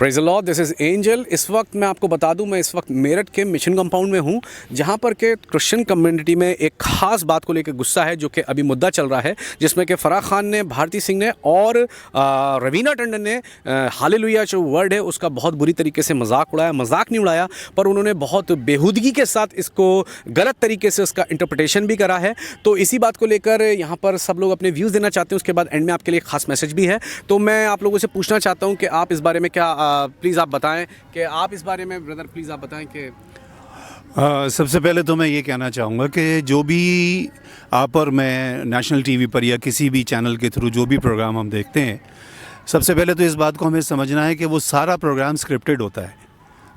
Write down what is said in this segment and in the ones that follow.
Praise the Lord, this is angel. इस वक्त मैं आपको बता दूं, मैं इस वक्त मेरठ के मिशन कंपाउंड में हूं, जहां पर के क्रिश्चियन कम्युनिटी में एक ख़ास बात को लेकर गुस्सा है, जो कि अभी मुद्दा चल रहा है, जिसमें कि फ़राह खान ने, भारती सिंह ने और रवीना टंडन ने हालेलुया जो वर्ड है उसका बहुत बुरी तरीके से मजाक उड़ाया। मजाक नहीं उड़ाया, पर उन्होंने बहुत बेहूदगी के साथ इसको गलत तरीके से उसका इंटरप्रिटेशन भी करा है। तो इसी बात को लेकर यहाँ पर सब लोग अपने व्यूज़ देना चाहते हैं। उसके बाद एंड में आपके लिए खास मैसेज भी है। तो मैं आप लोगों से पूछना चाहता हूँ कि आप इस बारे में क्या प्लीज़ आप बताएं कि आप इस बारे में ब्रदर प्लीज़ आप बताएं कि सबसे पहले तो मैं ये कहना चाहूँगा कि जो भी आप और मैं नेशनल टीवी पर या किसी भी चैनल के थ्रू जो भी प्रोग्राम हम देखते हैं, सबसे पहले तो इस बात को हमें समझना है कि वो सारा प्रोग्राम स्क्रिप्टेड होता है।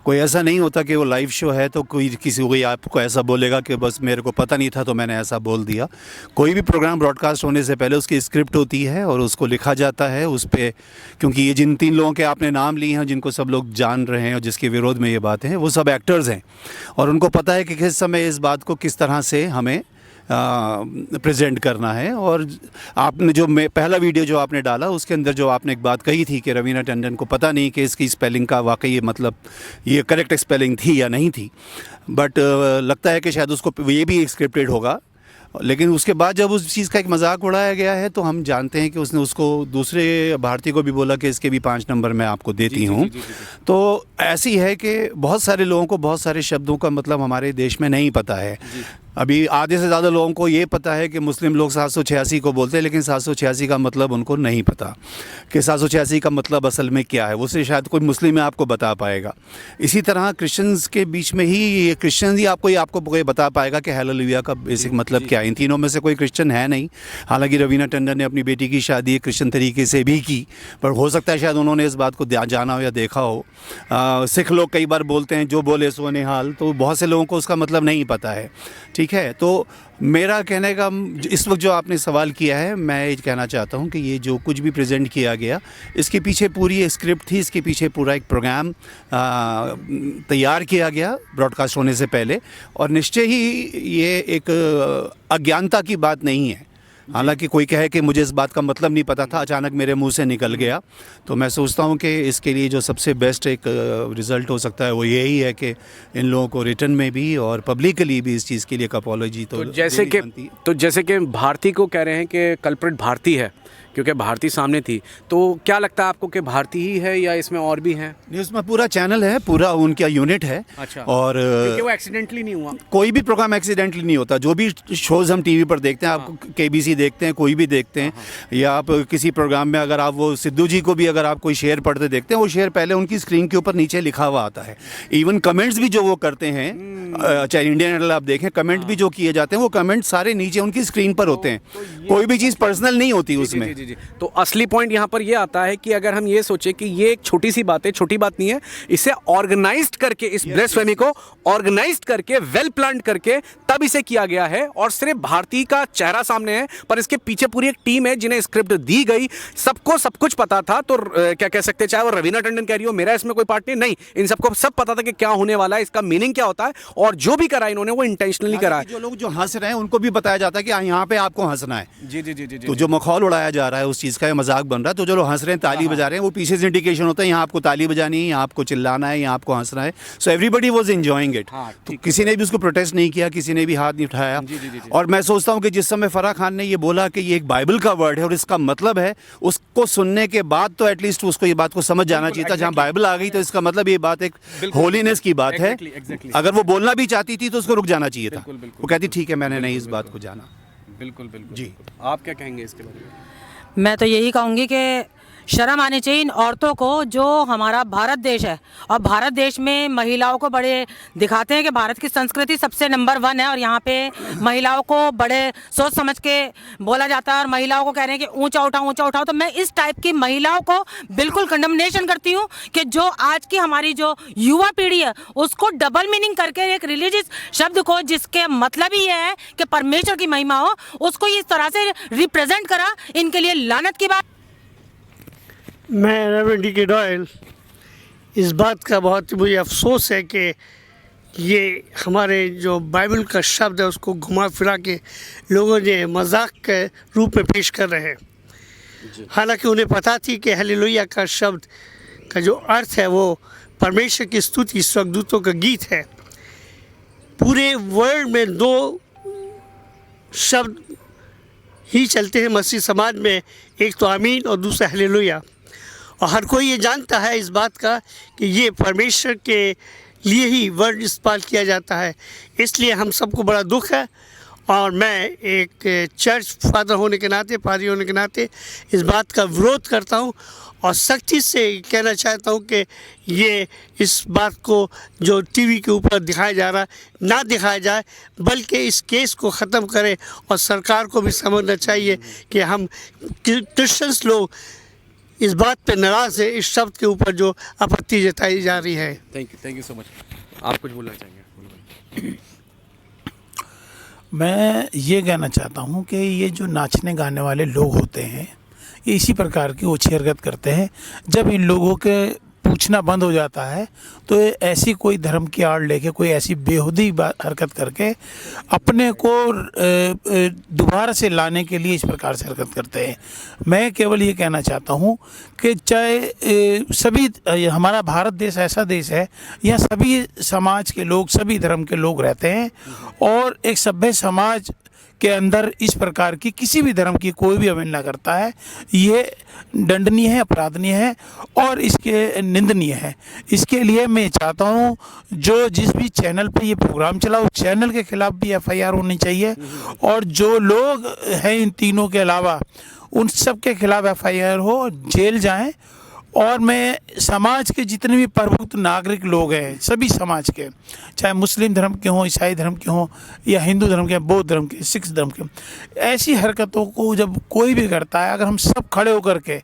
कोई ऐसा नहीं होता कि वो लाइव शो है तो कोई आपको ऐसा बोलेगा कि बस मेरे को पता नहीं था तो मैंने ऐसा बोल दिया। कोई भी प्रोग्राम ब्रॉडकास्ट होने से पहले उसकी स्क्रिप्ट होती है और उसको लिखा जाता है उस पर, क्योंकि ये जिन 3 लोगों के आपने नाम लिए हैं, जिनको सब लोग जान रहे हैं और जिसके विरोध में ये बातें हैं, वो सब एक्टर्स हैं और उनको पता है कि किस समय इस बात को किस तरह से हमें प्रेजेंट करना है। और आपने जो पहला वीडियो जो आपने डाला उसके अंदर जो आपने एक बात कही थी कि रवीना टंडन को पता नहीं कि इसकी स्पेलिंग का वाकई मतलब ये करेक्ट स्पेलिंग थी या नहीं थी, बट लगता है कि शायद उसको ये भी स्क्रिप्टेड होगा। लेकिन उसके बाद जब उस चीज़ का एक मजाक उड़ाया गया है तो हम जानते हैं कि उसने उसको दूसरे भारतीय को भी बोला कि इसके भी 5 नंबर मैं आपको देती हूँ। तो ऐसी है कि बहुत सारे लोगों को बहुत सारे शब्दों का मतलब हमारे देश में नहीं पता है। अभी आधे से ज़्यादा लोगों को ये पता है कि मुस्लिम लोग 786 को बोलते हैं, लेकिन 786 का मतलब उनको नहीं पता कि 786 का मतलब असल में क्या है। वो से शायद कोई मुस्लिम में आपको बता पाएगा। इसी तरह क्रिश्चियंस के बीच में ही ये क्रिश्चियन ही आपको कोई बता पाएगा कि हालेलुया का बेसिक मतलब क्या है। इन तीनों में से कोई क्रिश्चियन है नहीं। हालांकि रवीना टंडन ने अपनी बेटी की शादी क्रिश्चियन तरीके से भी की, पर हो सकता है शायद उन्होंने इस बात को जाना हो या देखा हो। सिख लोग कई बार बोलते हैं जो बोले सो निहाल, तो बहुत से लोगों को उसका मतलब नहीं पता है। ठीक है, तो मेरा कहने का इस वक्त जो आपने सवाल किया है, मैं ये कहना चाहता हूँ कि ये जो कुछ भी प्रेजेंट किया गया, इसके पीछे पूरी एक स्क्रिप्ट थी, इसके पीछे पूरा एक प्रोग्राम तैयार किया गया ब्रॉडकास्ट होने से पहले। और निश्चय ही ये एक अज्ञानता की बात नहीं है। हालांकि कोई कहे कि मुझे इस बात का मतलब नहीं पता था, अचानक मेरे मुंह से निकल गया, तो मैं सोचता हूं कि इसके लिए जो सबसे बेस्ट एक रिज़ल्ट हो सकता है वो यही है कि इन लोगों को रिटर्न में भी और पब्लिकली भी इस चीज़ के लिए एक अपॉलॉजी तो जैसे कि भारती को कह रहे हैं कि कल्प्रिट भारती है क्योंकि भारती सामने थी, तो क्या लगता है आपको कि भारती ही है या इसमें और भी हैं? नहीं, उसमें पूरा चैनल है, पूरा उनका यूनिट है। अच्छा। और क्योंकि वो एक्सीडेंटली नहीं हुआ। कोई भी प्रोग्राम एक्सीडेंटली नहीं होता। जो भी शोज़ हम टीवी पर देखते हैं, आप केबीसी देखते हैं, कोई भी देखते हैं, या आप किसी प्रोग्राम में अगर आप वो सिद्धू जी को भी अगर आप कोई शेर पढ़ते देखते हैं, वो शेर पहले उनकी स्क्रीन के ऊपर नीचे लिखा हुआ आता है। इवन कमेंट्स भी जो वो करते हैं, चाहे इंडियन आइडल आप देखें, कमेंट भी जो किए जाते हैं वो कमेंट सारे नीचे उनकी स्क्रीन पर होते हैं। कोई भी चीज़ पर्सनल नहीं होती उसमें। तो असली पॉइंट यहाँ पर ये आता है कि अगर हम ये सोचे कि ये एक छोटी सी बात है, छोटी बात नहीं है, इसे ऑर्गेनाइज्ड करके, इस ब्लेसफेमी को ऑर्गेनाइज्ड करके, वेल प्लान्ड करके तब इसे किया गया है। और सिर्फ भारती का चेहरा सामने है, पर इसके पीछे पूरी एक टीम है जिन्हें स्क्रिप्ट दी गई। सबको सब कुछ पता था। तो क्या कह सकते, चाहे वो रवीना टंडन कह रही हो मेरा इसमें कोई पार्ट नहीं, इन सबको सब पता था कि क्या होने वाला है, इसका मीनिंग क्या होता है, और जो भी करा इन्होंने वो इंटेंशनली करा है। जो लोग जो हंस रहे हैं उनको भी बताया जाता है कि यहाँ पे आपको हंसना है। जी जी जी जी। तो जो मखौल उड़ाया जा रहा है उस चीज़ का मजाक बन रहा है, तो जो लोग हंस रहे हैं, ताली बजा रहे हैं, वो पीछे से इंडिकेशन होता है यहाँ आपको ताली बजानी है, यहाँ आपको चिल्लाना है, यहाँ आपको हंसना है। So everybody was enjoying it. तो किसी ने भी उसको प्रोटेस्ट नहीं किया, किसी ने भी हाथ नहीं उठाया। और मैं सोचता हूँ कि जिस समय फराह खान ने ये बोला कि ये एक बाइबल का वर्ड है और इसका मतलब है, उसको सुनने के बाद तो एटलीस्ट उसको ये बात को समझ जाना चाहिए था। जहाँ बाइबल आ गई तो इसका मतलब ये बात एक होलीनेस की बात है। अगर वो बोलना भी चाहती थी तो उसको रुक जाना चाहिए था। वो कहती ठीक है, मैंने नहीं इस बात को जाना। बिल्कुल बिल्कुल जी। आप क्या कहेंगे इसके बारे में? मैं तो यही कहूँगी कि शर्म आनी चाहिए इन औरतों को। जो हमारा भारत देश है और भारत देश में महिलाओं को बड़े दिखाते हैं कि भारत की संस्कृति सबसे नंबर 1 है, और यहाँ पे महिलाओं को बड़े सोच समझ के बोला जाता है और महिलाओं को कह रहे हैं कि ऊंचा उठाओ। तो मैं इस टाइप की महिलाओं को बिल्कुल कंडमनेशन करती हूँ कि जो आज की हमारी जो युवा पीढ़ी है उसको डबल मीनिंग करके एक रिलीजियस शब्द को, जिसके मतलब ही है कि परमेश्वर की महिमा हो, उसको इस तरह से रिप्रेजेंट करा, इनके लिए लानत की बात। मैं रेवरेंड डी के डॉयल, इस बात का बहुत मुझे अफसोस है कि ये हमारे जो बाइबल का शब्द है उसको घुमा फिरा के लोगों ने मजाक के रूप में पेश कर रहे हैं। हालांकि उन्हें पता थी कि हालेलुया का शब्द का जो अर्थ है वो परमेश्वर की स्तुति, स्वर्गदूतों का गीत है। पूरे वर्ल्ड में 2 शब्द ही चलते हैं मसीह समाज में, एक तो आमीन और दूसरा हालेलुया। और हर कोई ये जानता है इस बात का कि ये परमेश्वर के लिए ही वर्ड इस्तेमाल किया जाता है। इसलिए हम सबको बड़ा दुख है और मैं एक चर्च फादर होने के नाते, पादरी होने के नाते इस बात का विरोध करता हूँ और सख्ती से कहना चाहता हूँ कि ये इस बात को जो टीवी के ऊपर दिखाया जा रहा है ना दिखाया जाए, बल्कि इस केस को ख़त्म करें। और सरकार को भी समझना चाहिए कि हम क्रिश्चियंस लोग इस बात पे नाराज़ है, इस शब्द के ऊपर जो आपत्ति जताई जा रही है। Thank you so much. आप कुछ बोलना चाहेंगे? मैं ये कहना चाहता हूँ कि ये जो नाचने गाने वाले लोग होते हैं ये इसी प्रकार की ओछी हरकत करते हैं। जब इन लोगों के पूछना बंद हो जाता है तो ये ऐसी कोई धर्म की आड़ लेके कोई ऐसी बेहुदी हरकत करके अपने को दोबारा से लाने के लिए इस प्रकार से हरकत करते हैं। मैं केवल ये कहना चाहता हूँ कि चाहे सभी हमारा भारत देश ऐसा देश है यहाँ सभी समाज के लोग, सभी धर्म के लोग रहते हैं और एक सभ्य समाज के अंदर इस प्रकार की किसी भी धर्म की कोई भी अवहेलना करता है ये दंडनीय है, अपराधनीय है और इसके निंदनीय है। इसके लिए मैं चाहता हूँ जो जिस भी चैनल पे ये प्रोग्राम चला उस चैनल के खिलाफ भी एफआईआर होनी चाहिए और जो लोग हैं इन तीनों के अलावा उन सब के खिलाफ एफआईआर हो, जेल जाएं। और मैं समाज के जितने भी प्रबुद्ध नागरिक लोग हैं सभी समाज के, चाहे मुस्लिम धर्म के हों, ईसाई धर्म के हों या हिंदू धर्म के, बौद्ध धर्म के, सिख धर्म के, ऐसी हरकतों को जब कोई भी करता है अगर हम सब खड़े होकर के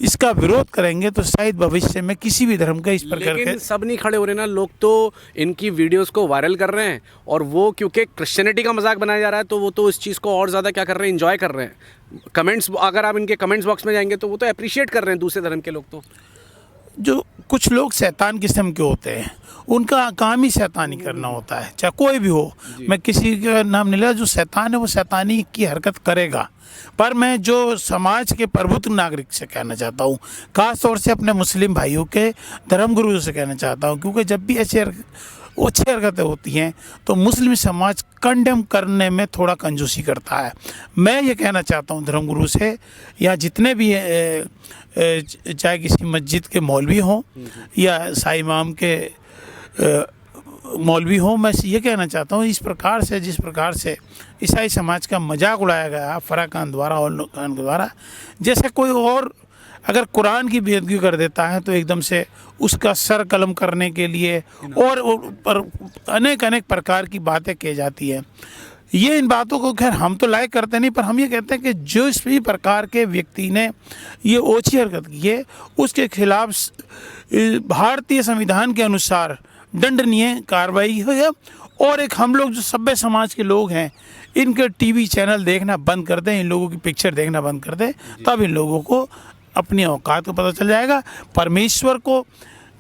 इसका विरोध करेंगे तो शायद भविष्य में किसी भी धर्म का इस प्रकार के सब नहीं खड़े हो रहे ना, लोग तो इनकी वीडियोस को वायरल कर रहे हैं और वो क्योंकि क्रिश्चियनिटी का मजाक बनाया जा रहा है तो वो तो इस चीज़ को और ज़्यादा क्या कर रहे हैं, एंजॉय कर रहे हैं। कमेंट्स, अगर आप इनके कमेंट्स बॉक्स में जाएंगे तो वो तो अप्रिशिएट कर रहे हैं दूसरे धर्म के लोग। तो जो कुछ लोग शैतान किस्म के होते हैं उनका काम ही शैतानी करना होता है, चाहे कोई भी हो। मैं किसी का नाम नहीं ले रहा, जो शैतान है वो शैतानी की हरकत करेगा। पर मैं जो समाज के प्रबुद्ध नागरिक से कहना चाहता हूँ, ख़ास तौर से अपने मुस्लिम भाइयों के धर्मगुरुओं से कहना चाहता हूँ, क्योंकि जब भी ऐसी अच्छी हरकतें होती हैं तो मुस्लिम समाज कंडेम करने में थोड़ा कंजूसी करता है। मैं ये कहना चाहता हूँ धर्मगुरु से या जितने भी चाहे किसी मस्जिद के मौलवी हों या साईं इमाम के मौलवी हों, मैं ये कहना चाहता हूँ इस प्रकार से जिस प्रकार से ईसाई समाज का मजाक उड़ाया गया फराह खान द्वारा और खान के द्वारा, जैसे कोई और अगर कुरान की बेअदबी कर देता है तो एकदम से उसका सर कलम करने के लिए और अनेक प्रकार की बातें की जाती है। ये इन बातों को खैर हम तो लाइक करते नहीं, पर हम ये कहते हैं कि जो इस भी प्रकार के व्यक्ति ने ये ओछी हरकत की है उसके खिलाफ भारतीय संविधान के अनुसार दंडनीय कार्रवाई है। और एक हम लोग जो सभ्य समाज के लोग हैं इनके टीवी चैनल देखना बंद कर दें, इन लोगों की पिक्चर देखना बंद कर दें, तब इन लोगों को अपनी औकात को पता चल जाएगा।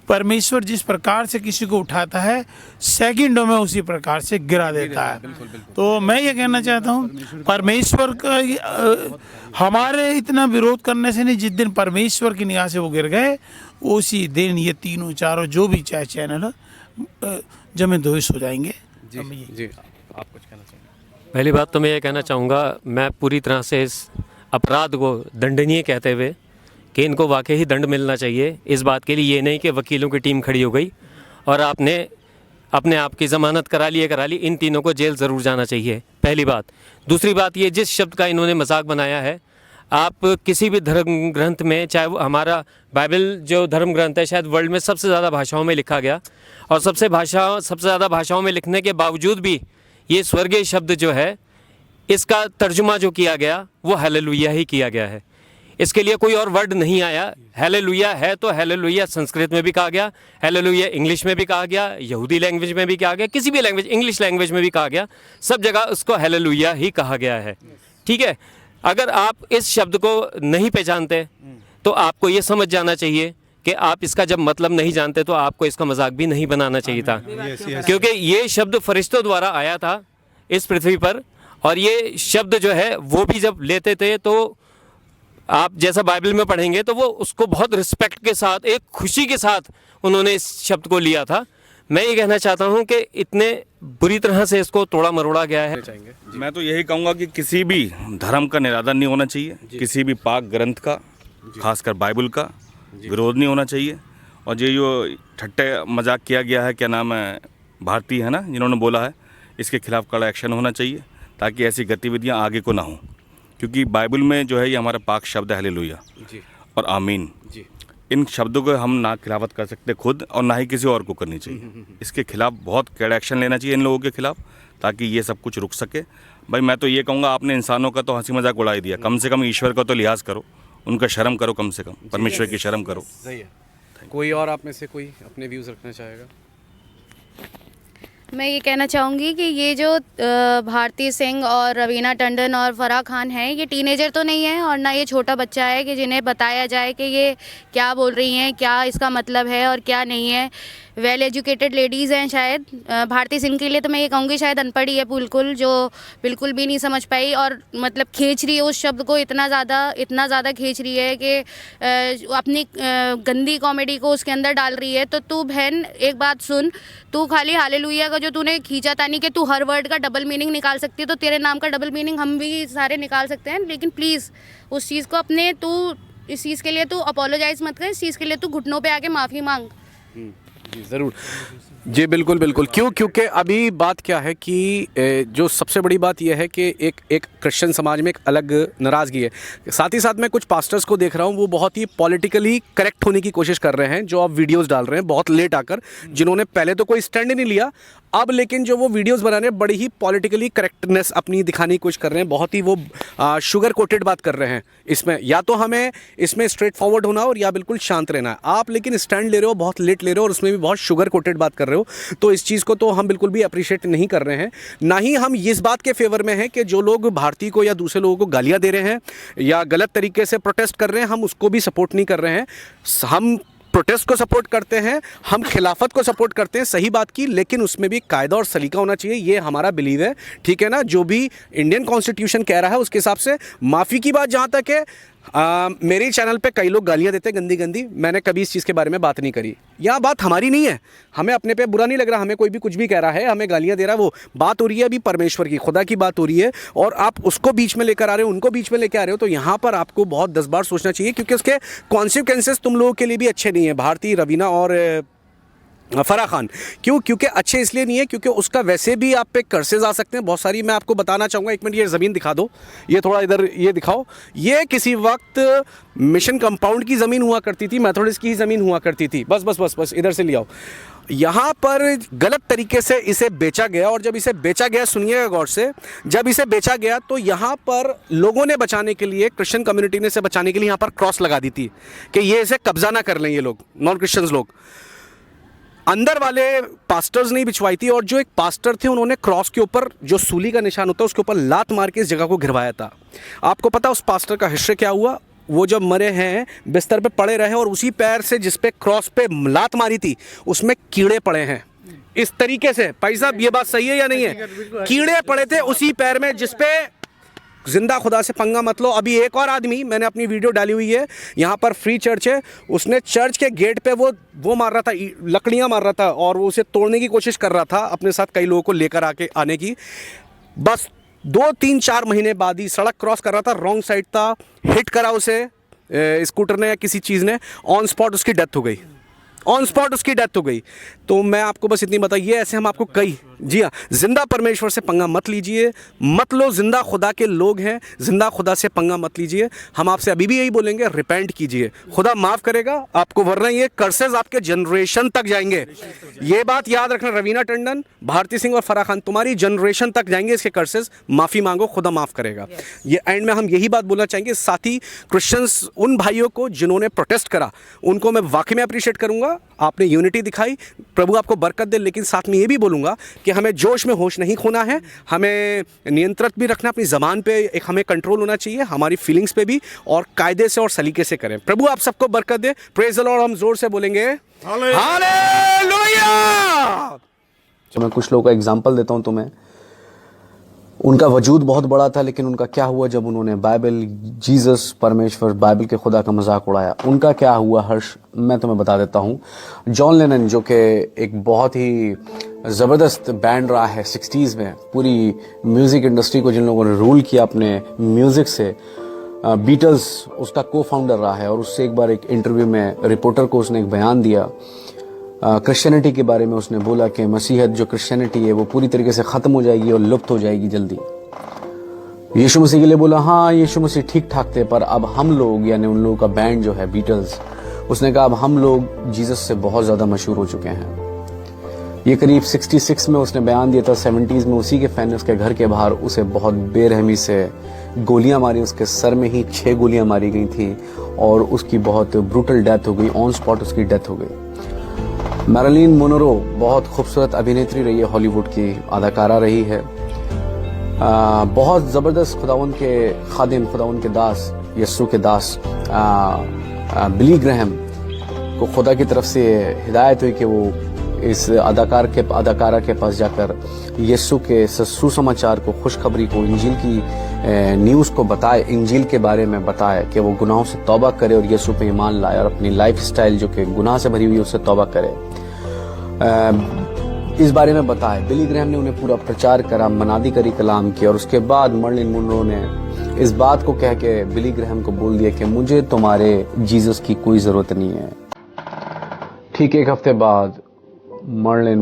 परमेश्वर जिस प्रकार से किसी को उठाता है सेकंडों में उसी प्रकार से गिरा देता है। तो मैं ये कहना चाहता हूँ परमेश्वर का हमारे इतना विरोध करने से नहीं, जिस दिन परमेश्वर की निगाह से वो गिर गए उसी दिन ये तीनों चारों जो भी चाहे चैनल जमे दोष हो जाएंगे। जी आप कुछ कहना चाहेंगे? पहली बात तो मैं ये कहना चाहूँगा, मैं पूरी तरह से इस अपराध को दंडनीय कहते हुए कि इनको वाकई ही दंड मिलना चाहिए। इस बात के लिए ये नहीं कि वकीलों की टीम खड़ी हो गई और आपने अपने आप की ज़मानत करा ली, इन तीनों को जेल ज़रूर जाना चाहिए, पहली बात। दूसरी बात ये, जिस शब्द का इन्होंने मजाक बनाया है, आप किसी भी धर्म ग्रंथ में, चाहे वो हमारा बाइबल जो धर्म ग्रंथ है शायद वर्ल्ड में सबसे ज़्यादा भाषाओं में लिखा गया और सबसे ज़्यादा भाषाओं में लिखने के बावजूद भी ये स्वर्गीय शब्द जो है इसका तर्जुमा जो किया गया वो हालेलुया ही किया गया है। इसके लिए कोई और वर्ड नहीं आया। हालेलुया है तो हालेलुया संस्कृत में भी कहा गया, हालेलुया इंग्लिश में भी कहा गया, यहूदी लैंग्वेज में भी कहा गया, किसी भी लैंग्वेज, इंग्लिश लैंग्वेज में भी कहा गया, सब जगह उसको हालेलुया ही कहा गया है। ठीक है, अगर आप इस शब्द को नहीं पहचानते तो आपको ये समझ जाना चाहिए कि आप इसका जब मतलब नहीं जानते तो आपको इसका मजाक भी नहीं बनाना चाहिए था, क्योंकि ये शब्द फरिश्तों द्वारा आया था इस पृथ्वी पर और ये शब्द जो है वो भी जब लेते थे तो आप जैसा बाइबल में पढ़ेंगे तो वो उसको बहुत रिस्पेक्ट के साथ, एक खुशी के साथ उन्होंने इस शब्द को लिया था। मैं ये कहना चाहता हूँ कि इतने बुरी तरह से इसको तोड़ा मरोड़ा गया है। मैं तो यही कहूँगा कि किसी भी धर्म का निरादर नहीं होना चाहिए, किसी भी पाक ग्रंथ का, खासकर बाइबल का विरोध नहीं होना चाहिए। और ये जो ठट्टे मजाक किया गया है, क्या नाम है, भारतीय है ना जिन्होंने बोला है, इसके खिलाफ कड़ा एक्शन होना चाहिए ताकि ऐसी गतिविधियाँ आगे को ना हों। क्योंकि बाइबल में जो है ये हमारा पाक शब्द है, हालेलुया और आमीन। इन शब्दों को हम ना खिलाफत कर सकते खुद, और ना ही किसी और को करनी चाहिए। इसके खिलाफ बहुत कड़ा एक्शन लेना चाहिए इन लोगों के खिलाफ, ताकि ये सब कुछ रुक सके। भाई मैं तो ये कहूँगा, आपने इंसानों का तो हंसी मजाक उड़ा ही दिया, कम से कम ईश्वर का तो लिहाज करो, उनका शर्म करो, कम से कम परमेश्वर की शर्म करो। सही है। कोई और आप में से कोई अपने व्यूज़ रखना चाहेगा? मैं ये कहना चाहूँगी कि ये जो भारती सिंह और रवीना टंडन और फराह खान हैं, ये टीनेजर तो नहीं है और ना ये छोटा बच्चा है कि जिन्हें बताया जाए कि ये क्या बोल रही हैं, क्या इसका मतलब है और क्या नहीं है। वेल एजुकेटेड लेडीज़ हैं शायद। भारती सिंह के लिए तो मैं ये कहूँगी शायद अनपढ़ी है बिल्कुल, जो बिल्कुल भी नहीं समझ पाई और मतलब खींच रही है उस शब्द को, इतना ज़्यादा खींच रही है कि अपनी गंदी कॉमेडी को उसके अंदर डाल रही है। तो तू बहन एक बात सुन, तू खाली हालेलुया का जो तूने खींचा था नहीं कि तू हर वर्ड का डबल मीनिंग निकाल सकती है, तो तेरे नाम का डबल मीनिंग हम भी सारे निकाल सकते हैं। लेकिन प्लीज़ उस चीज़ को अपने, तू इस चीज़ के लिए तू अपोलोजाइज मत कर, इस चीज़ के लिए तू घुटनों पे आके माफ़ी मांग। जी ज़रूर जी, बिल्कुल बिल्कुल। क्योंकि अभी बात क्या है कि जो सबसे बड़ी बात यह है कि एक क्रिश्चियन समाज में एक अलग नाराज़गी है। साथ ही साथ मैं कुछ पास्टर्स को देख रहा हूँ, वो बहुत ही पॉलिटिकली करेक्ट होने की कोशिश कर रहे हैं, जो आप वीडियोस डाल रहे हैं बहुत लेट आकर, जिन्होंने पहले तो कोई स्टैंड ही नहीं लिया, अब लेकिन जो वो वीडियोस बना रहे हैं बड़ी ही पॉलिटिकली करेक्टनेस अपनी दिखाने की कोशिश कर रहे हैं, बहुत ही वो शुगर कोटेड बात कर रहे हैं। इसमें या तो हमें इसमें स्ट्रेट फॉरवर्ड होना और या बिल्कुल शांत रहना है। आप लेकिन स्टैंड ले रहे हो, बहुत लेट ले रहे हो और उसमें भी बहुत शुगर कोटेड बात कर रहे हो, तो इस चीज़ को तो हम बिल्कुल भी अप्रिशिएट नहीं कर रहे हैं। ना ही हम इस बात के फेवर में हैं कि जो लोग भारतीय को या दूसरे लोगों को गालियाँ दे रहे हैं या गलत तरीके से प्रोटेस्ट कर रहे हैं, हम उसको भी सपोर्ट नहीं कर रहे हैं। हम प्रोटेस्ट को सपोर्ट करते हैं, हम खिलाफत को सपोर्ट करते हैं, सही बात की, लेकिन उसमें भी कायदा और सलीका होना चाहिए, ये हमारा बिलीव है, ठीक है ना। जो भी इंडियन कॉन्स्टिट्यूशन कह रहा है उसके हिसाब से। माफ़ी की बात जहाँ तक है, मेरे चैनल पे कई लोग गालियाँ देते हैं गंदी गंदी, मैंने कभी इस चीज़ के बारे में बात नहीं करी। यह बात हमारी नहीं है, हमें अपने पे बुरा नहीं लग रहा, हमें कोई भी कुछ भी कह रहा है, हमें गालियाँ दे रहा है, वो बात हो रही है अभी परमेश्वर की, खुदा की बात हो रही है, और आप उसको बीच में लेकर आ रहे हो, उनको बीच में लेकर आ रहे हो, तो यहाँ पर आपको बहुत 10 बार सोचना चाहिए, क्योंकि उसके कॉन्सिक्वेंसेस तुम लोगों के लिए भी अच्छे नहीं है। भारती, रवीना और फराह खान क्योंकि अच्छे इसलिए नहीं है क्योंकि उसका वैसे भी आप पे कर्सेज आ सकते हैं बहुत सारी। मैं आपको बताना चाहूँगा, एक मिनट ये ज़मीन दिखा दो, ये थोड़ा इधर ये दिखाओ। ये किसी वक्त मिशन कंपाउंड की ज़मीन हुआ करती थी, मेथोडिस्ट की ही ज़मीन हुआ करती थी। बस इधर से ले आओ। यहाँ पर गलत तरीके से इसे बेचा गया, और जब इसे बेचा गया, सुनिएगा गौर से, जब इसे बेचा गया तो यहाँ पर लोगों ने बचाने के लिए, क्रिश्चियन कम्युनिटी ने इसे बचाने के लिए यहाँ पर क्रॉस लगा दी थी कि ये इसे कब्जा ना कर लें ये लोग, नॉन क्रिश्चियंस लोग। अंदर वाले पास्टर्स ने बिछवाई थी, और जो एक पास्टर थे उन्होंने क्रॉस के ऊपर जो सूली का निशान होता है उसके ऊपर लात मार के इस जगह को घिरवाया था। आपको पता उस पास्टर का हिस्ट्री क्या हुआ? वो जब मरे हैं बिस्तर पे पड़े रहे, और उसी पैर से जिस पे क्रॉस पे लात मारी थी उसमें कीड़े पड़े हैं इस तरीके से। भाई साहब ये बात सही है या नहीं है? कीड़े पड़े थे उसी पैर में जिस पे, जिंदा खुदा से पंगा मत लो। अभी एक और आदमी, मैंने अपनी वीडियो डाली हुई है, यहाँ पर फ्री चर्च है, उसने चर्च के गेट पे वो मार रहा था, लकड़ियाँ मार रहा था, और वो उसे तोड़ने की कोशिश कर रहा था अपने साथ कई लोगों को लेकर आने की। बस 2-3-4 महीने बाद ही सड़क क्रॉस कर रहा था, रॉन्ग साइड था, हिट करा उसे स्कूटर ने या किसी चीज़ ने, ऑन स्पॉट उसकी डेथ हो गई, ऑन स्पॉट उसकी डेथ हो गई। तो मैं आपको बस इतनी बताइए, ऐसे हम आपको कई, जी हाँ, जिंदा परमेश्वर से पंगा मत लीजिए, मत लो, जिंदा खुदा के लोग हैं, जिंदा खुदा से पंगा मत लीजिए। हम आपसे अभी भी यही बोलेंगे, रिपेंट कीजिए, खुदा माफ़ करेगा आपको, वरना ये कर्सेज आपके जनरेशन तक जाएंगे। ये बात याद रखना, रवीना टंडन, भारती सिंह और फराह खान, तुम्हारी जनरेशन तक जाएंगे इसके कर्सेज। माफ़ी मांगो, खुदा माफ़ करेगा। ये एंड में हम यही बात बोलना चाहेंगे। साथ ही क्रिश्चियंस, उन भाइयों को जिन्होंने प्रोटेस्ट करा, उनको मैं वाकई में अप्रिशिएट करूँगा, आपने यूनिटी दिखाई, प्रभु आपको बरकत दे। लेकिन साथ में ये भी बोलूँगा कि हमें जोश में होश नहीं खोना है, हमें नियंत्रित भी रखना, अपनी ज़बान पे एक हमें कंट्रोल होना चाहिए, हमारी फीलिंग्स पे भी, और कायदे से और सलीके से करें। प्रभु आप सबको बरकत दे। Praise the Lord. हम जोर से बोलेंगे हालेलुया। मैं कुछ लोगों का एग्जांपल देता हूँ तुम्हें। उनका वजूद बहुत बड़ा था, लेकिन उनका क्या हुआ जब उन्होंने बाइबल, जीसस, परमेश्वर, बाइबल के खुदा का मजाक उड़ाया? उनका क्या हुआ हर्ष, मैं तुम्हें बता देता हूँ। जॉन लेनन, जो कि एक बहुत ही ज़बरदस्त बैंड रहा है 60s में, पूरी म्यूज़िक इंडस्ट्री को जिन लोगों ने रूल किया अपने म्यूज़िक से, बीटल्स उसका को फाउंडर रहा है। और उससे एक बार एक इंटरव्यू में रिपोर्टर को उसने एक बयान दिया क्रिश्चियनिटी के बारे में। उसने बोला कि मसीहत जो क्रिश्चियनिटी है वो पूरी तरीके से ख़त्म हो जाएगी और लुप्त हो जाएगी जल्दी। यीशु मसीह के लिए बोला हाँ यीशु मसीह ठीक ठाक थे, पर अब हम लोग, यानी उन लोगों का बैंड जो है बीटल्स, उसने कहा अब हम लोग जीसस से बहुत ज़्यादा मशहूर हो चुके हैं। ये करीब 66 में उसने बयान दिया था। 70s में उसी के फैन ने उसके घर के बाहर उसे बहुत बेरहमी से गोलियां मारी। उसके सर में ही 6 गोलियां मारी गई थी और उसकी बहुत ब्रूटल डेथ हो गई, ऑन स्पॉट उसकी डेथ हो गई। मैरिलिन मोनरो बहुत खूबसूरत अभिनेत्री रही है, हॉलीवुड की अदाकारा रही है, बहुत ज़बरदस्त खुदावन के खादिम, खुदावन के दास, यस्सु के दास बिली ग्रैहम को खुदा की तरफ से हिदायत हुई कि वो इस अदाकारा के पास जाकर यीशु के सुसमाचार को, खुशखबरी को, इंजील की न्यूज़ को बताए, इंजील के बारे में बताए कि वो गुनाहों से तौबा करे और यीशु पे ईमान लाए और अपनी लाइफ स्टाइल जो कि गुनाह से भरी हुई है उससे तौबा करे, इस बारे में बताए। बिली ग्रैहम ने उन्हें पूरा प्रचार करा, मनादी करी, कलाम किया। और उसके बाद मर्लिन मुनरो ने इस बात को कह के बिली ग्रैहम को बोल दिया कि मुझे तुम्हारे जीसस की कोई ज़रूरत नहीं है। ठीक 1 हफ्ते बाद मैरिलिन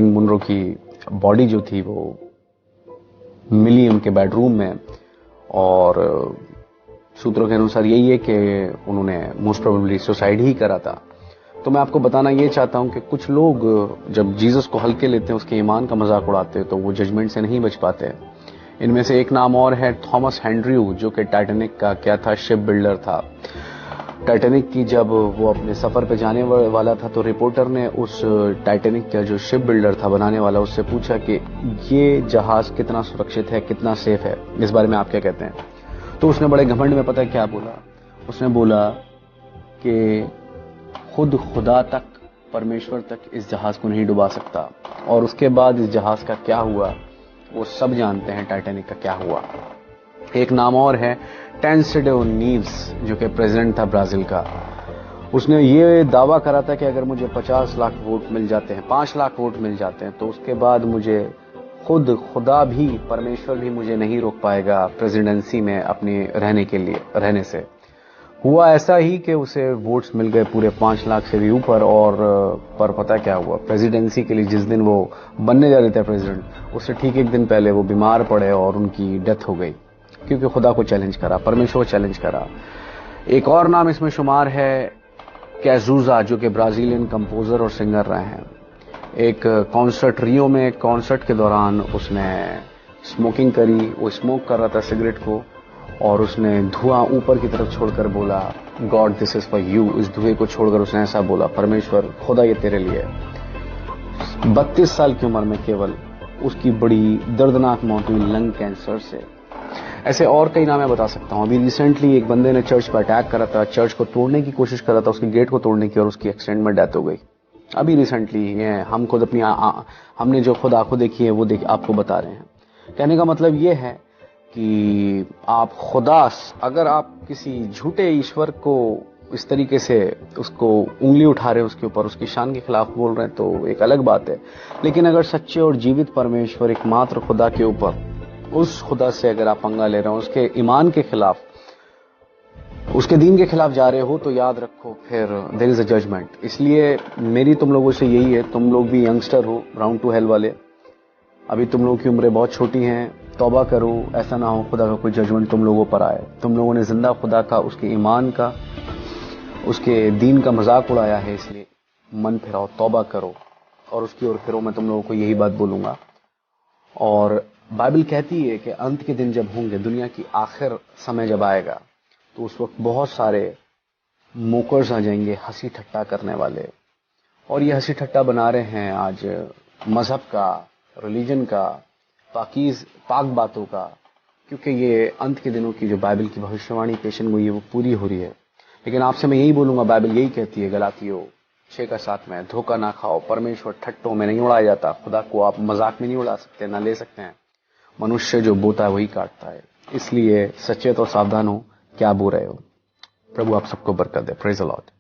मुनरो की बॉडी जो थी वो मिली उनके बेडरूम में, और सूत्रों के अनुसार यही है कि उन्होंने मोस्ट प्रोबेबली सुसाइड ही करा था। तो मैं आपको बताना ये चाहता हूं कि कुछ लोग जब जीसस को हल्के लेते हैं, उसके ईमान का मजाक उड़ाते हैं, तो वो जजमेंट से नहीं बच पाते। इनमें से एक नाम और है थॉमस हेनड्रू, जो कि टाइटैनिक का क्या था, शिप बिल्डर था। टाइटैनिक की जब वो अपने सफ़र पे जाने वाला था तो रिपोर्टर ने उस टाइटैनिक का जो शिप बिल्डर था, बनाने वाला, उससे पूछा कि ये जहाज़ कितना सुरक्षित है, कितना सेफ है, इस बारे में आप क्या कहते हैं? तो उसने बड़े घमंड में पता क्या बोला? उसने बोला कि खुद खुदा तक, परमेश्वर तक इस जहाज़ को नहीं डुबा सकता। और उसके बाद इस जहाज़ का क्या हुआ वो सब जानते हैं, टाइटैनिक का क्या हुआ। एक नाम और है टैंसिडो नीव्स, जो कि प्रेसिडेंट था ब्राज़ील का। उसने ये दावा करा था कि अगर मुझे 50 लाख वोट मिल जाते हैं, 5 लाख वोट मिल जाते हैं, तो उसके बाद मुझे खुद खुदा भी, परमेश्वर भी मुझे नहीं रोक पाएगा प्रेसिडेंसी में अपने रहने से। हुआ ऐसा ही कि उसे वोट्स मिल गए पूरे 5 लाख से भी ऊपर। और पर पता क्या हुआ, प्रेसिडेंसी के लिए जिस दिन वो बनने जा रहे थे प्रेसिडेंट, उससे ठीक 1 दिन पहले वो बीमार पड़े और उनकी डेथ हो गई, क्योंकि खुदा को चैलेंज करा, परमेश्वर को चैलेंज करा। एक और नाम इसमें शुमार है कैजुजा, जो कि ब्राज़ीलियन कंपोजर और सिंगर रहे हैं। एक कॉन्सर्ट, रियो में एक कॉन्सर्ट के दौरान उसने स्मोकिंग करी, वो स्मोक कर रहा था सिगरेट को, और उसने धुआं ऊपर की तरफ छोड़कर बोला God this is for you. इस धुएं को छोड़कर उसने ऐसा बोला, परमेश्वर, खुदा ये तेरे लिए। 32 साल की उम्र में केवल उसकी बड़ी दर्दनाक मौत हुई लंग कैंसर से। ऐसे और कई नाम मैं बता सकता हूँ। अभी रिसेंटली एक बंदे ने चर्च पर अटैक करा था, चर्च को तोड़ने की कोशिश करा था, उसके गेट को तोड़ने की, और उसकी एक्सीडेंट में डेथ हो गई। अभी रिसेंटली ये हम खुद अपनी हमने जो खुद आंखों देखी है वो आपको बता रहे हैं। कहने का मतलब ये है कि आप खुदा, अगर आप किसी झूठे ईश्वर को इस तरीके से उसको उंगली उठा रहे हैं उसके ऊपर, उसकी शान के खिलाफ बोल रहे हैं, तो एक अलग बात है। लेकिन अगर सच्चे और जीवित परमेश्वर, एकमात्र खुदा के ऊपर, उस खुदा से अगर आप पंगा ले रहे हो, उसके ईमान के खिलाफ, उसके दीन के खिलाफ जा रहे हो, तो याद रखो फिर देयर इज अ जजमेंट। इसलिए मेरी तुम लोगों से यही है, तुम लोग भी यंगस्टर हो, राउंड टू हेल वाले, अभी तुम लोगों की उम्रें बहुत छोटी हैं, तौबा करो, ऐसा ना हो खुदा का कोई जजमेंट तुम लोगों पर आए। तुम लोगों ने जिंदा खुदा का, उसके ईमान का, उसके दीन का मजाक उड़ाया है, इसलिए मन फिराओ, तौबा करो और उसकी ओर फिरो। मैं तुम लोगों को यही बात बोलूंगा। और बाइबल कहती है कि अंत के दिन जब होंगे, दुनिया की आखिर समय जब आएगा, तो उस वक्त बहुत सारे मोकर्स आ जाएंगे, हंसी ठट्टा करने वाले। और ये हंसी ठट्टा बना रहे हैं आज मजहब का, रिलीजन का, पाक बातों का, क्योंकि ये अंत के दिनों की जो बाइबल की भविष्यवाणी पेशन गोई है वो पूरी हो रही है। लेकिन आपसे मैं यही बोलूंगा, बाइबल यही कहती है, गलातियों 6 का 7 में धोखा ना खाओ, परमेश्वर ठट्टों में नहीं उड़ाया जाता, खुदा को आप मजाक में नहीं उड़ा सकते, ना ले सकते हैं। मनुष्य जो बोता है वही काटता है, इसलिए सचेत और सावधान हो, क्या बो रहे हो। प्रभु आप सबको बरकत दे। Praise the Lord.